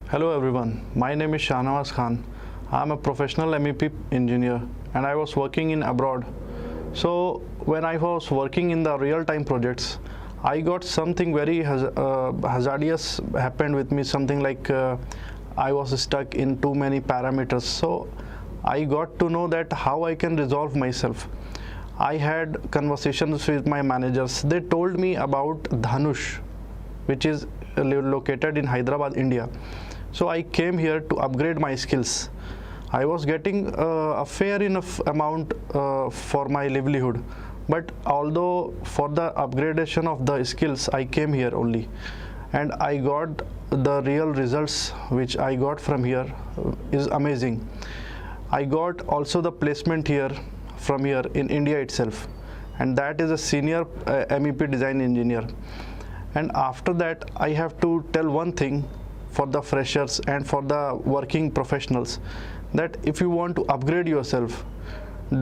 Hello everyone, my name is Shahnawaz Khan. I am a professional MEP engineer and I was working in abroad. So when I was working in the real-time projects, I got something very hazardous happened with me, something like I was stuck in too many parameters. So I got to know that how I can resolve myself. I had conversations with my managers. They told me about Dhanush, which is located in Hyderabad, India. So I came here to upgrade my skills. I was getting a fair enough amount for my livelihood, but although for the upgradation of the skills I came here only, and I got the real results which I got from here is amazing. I got also the placement here from here in India itself, and that is a senior MEP design engineer. And after that I have to tell one thing for the freshers and for the working professionals, that if you want to upgrade yourself,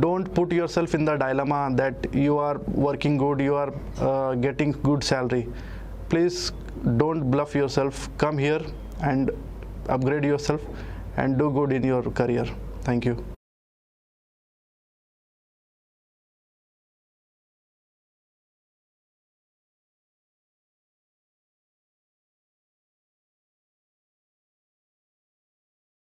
don't put yourself in the dilemma that you are working good, you are getting good salary. Please don't bluff yourself. Come here and upgrade yourself and do good in your career. Thank you.